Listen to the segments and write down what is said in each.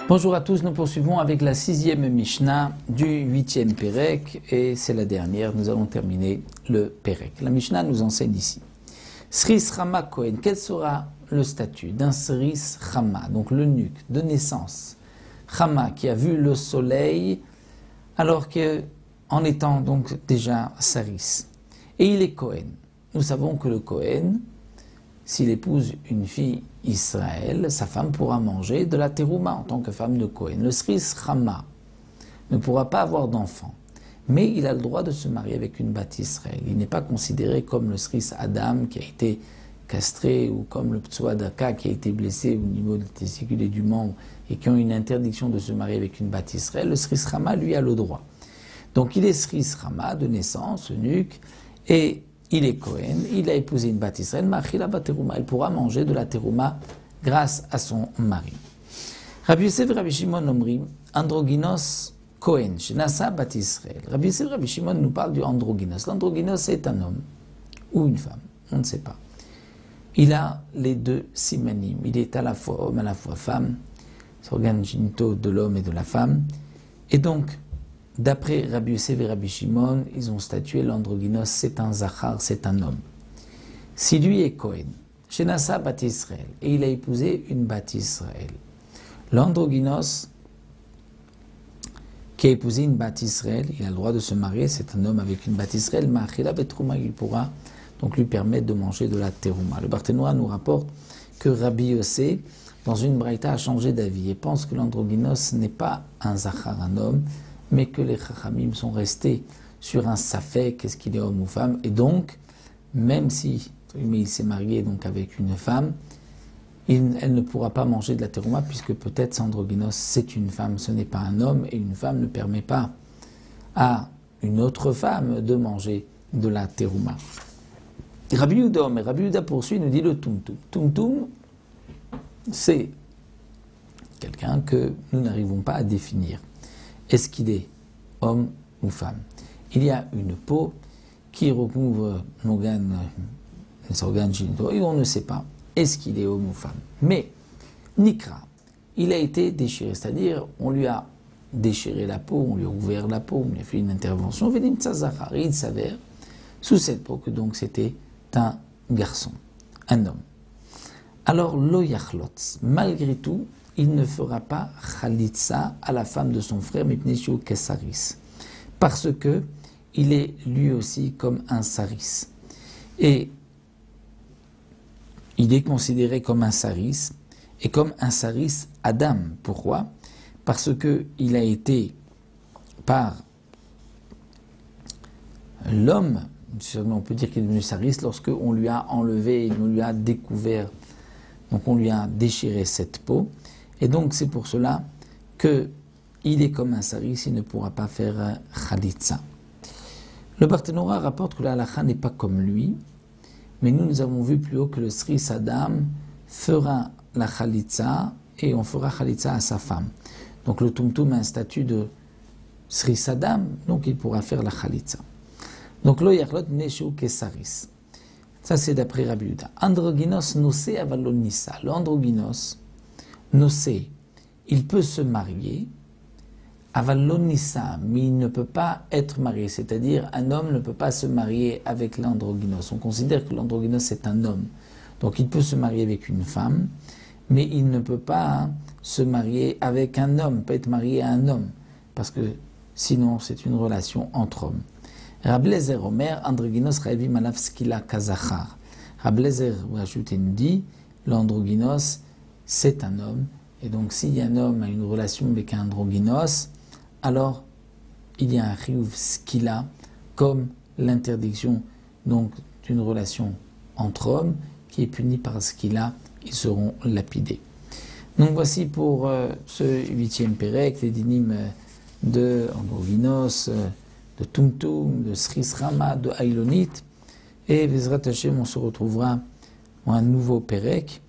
Bonjour à tous, nous poursuivons avec la 6e Mishnah du 8e Pérek et c'est la dernière, nous allons terminer le Pérek. La Mishnah nous enseigne ici. Sris Rama Kohen, quel sera le statut d'un Sris Rama, donc l'eunuque de naissance, Rama qui a vu le soleil alors qu'en étant donc déjà Saris. Et il est Kohen. Nous savons que le Kohen, s'il épouse une fille Israël, sa femme pourra manger de la terouma en tant que femme de Kohen. Le Sris Rama ne pourra pas avoir d'enfant, mais il a le droit de se marier avec une Bat Israël. Il n'est pas considéré comme le Sris Adam qui a été castré ou comme le Ptsuadaka qui a été blessé au niveau des testicules et du membre et qui ont une interdiction de se marier avec une Bat Israël. Le Sris Rama, lui, a le droit. Donc il est Sris Rama de naissance, eunuque, et il est Kohen, il a épousé une Bat Israël, Machila Baterouma, elle pourra manger de la terouma grâce à son mari. Rabbi Yosef et Rabbi Shimon Omrim, androgynos Kohen, Shenasa Bat Israël. Rabbi Yosef et Rabbi Shimon nous parlent du androgynos. L'androgynos c'est un homme ou une femme, on ne sait pas. Il a les deux simanim, il est à la fois homme, à la fois femme, les organes génitaux de l'homme et de la femme, et donc, d'après Rabbi Yosef et Rabbi Shimon, ils ont statué l'androgynos, c'est un zachar, c'est un homme. Si lui est Kohen, Shenasa Bat Israël, et il a épousé une Bat Israël, l'androgynos qui a épousé une Bat Israël, il a le droit de se marier, c'est un homme avec une Bat Israël, Ma'achila Betrouma, il pourra donc lui permettre de manger de la terouma. Le Barthénois nous rapporte que Rabbi Yossé, dans une braïta, a changé d'avis et pense que l'androgynos n'est pas un zachar, un homme, mais que les chachamim sont restés sur un safek, est-ce qu'il est homme ou femme, et donc, même si il s'est marié donc avec une femme, elle ne pourra pas manger de la terouma, puisque peut-être androgynos c'est une femme, ce n'est pas un homme, et une femme ne permet pas à une autre femme de manger de la terouma. Rabbi Yehuda poursuit, nous dit le tumtum. Tumtum, c'est quelqu'un que nous n'arrivons pas à définir. Est-ce qu'il est homme ou femme? Il y a une peau qui recouvre les organes génitaux et on ne sait pas est-ce qu'il est homme ou femme. Mais Nikra, il a été déchiré, c'est-à-dire on lui a déchiré la peau, on lui a ouvert la peau, on lui a fait une intervention, et il s'avère sous cette peau que donc c'était un garçon, un homme. Alors lo yachlotz, malgré tout, il ne fera pas khalitsa à la femme de son frère, Mipneshu Kesaris, parce que il est lui aussi comme un saris. Et il est considéré comme un saris, et comme un saris Adam. Pourquoi? Parce que il a été par l'homme, on peut dire qu'il est devenu saris lorsque on lui a enlevé, on lui a découvert, donc on lui a déchiré cette peau. Et donc c'est pour cela qu'il est comme un saris, il ne pourra pas faire khalitsa. Le Barthénora rapporte que la halakha n'est pas comme lui, mais nous avons vu plus haut que le Sris Adam fera la khalitsa et on fera khalitsa à sa femme. Donc le tumtum a un statut de Sris Adam, donc il pourra faire la khalitsa. Donc lo yachlot neshu kesaris. Ça c'est d'après Rabbi Yehuda. Androgynos nosé avalonissa. L'androgynos nosé, il peut se marier, avalonissa, mais il ne peut pas être marié. C'est-à-dire, un homme ne peut pas se marier avec l'androgynos. On considère que l'androgynos est un homme. Donc, il peut se marier avec une femme, mais il ne peut pas se marier avec un homme, peut être marié à un homme, parce que sinon, c'est une relation entre hommes. Rablezer Omer, androgynos raevim alav skila kazachar. Rablezer, rajoute et nous dit, l'androgynos, c'est un homme, et donc si un homme a une relation avec un androgynos, alors il y a un chiyuv skila, comme l'interdiction donc d'une relation entre hommes, qui est punie par skila, ils seront lapidés. Donc voici pour ce 8e Pérek, les dynimes de androgynos, de tumtum, de Sris Rama, de Ailonit, et Bezrat Hashem, on se retrouvera pour un nouveau Pérek.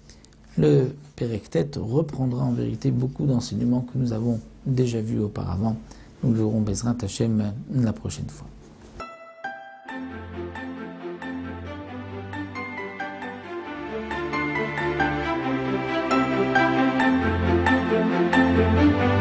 Le Pérek Tête reprendra en vérité beaucoup d'enseignements que nous avons déjà vus auparavant. Nous le verrons Bezrat Hashem la prochaine fois. Shalom.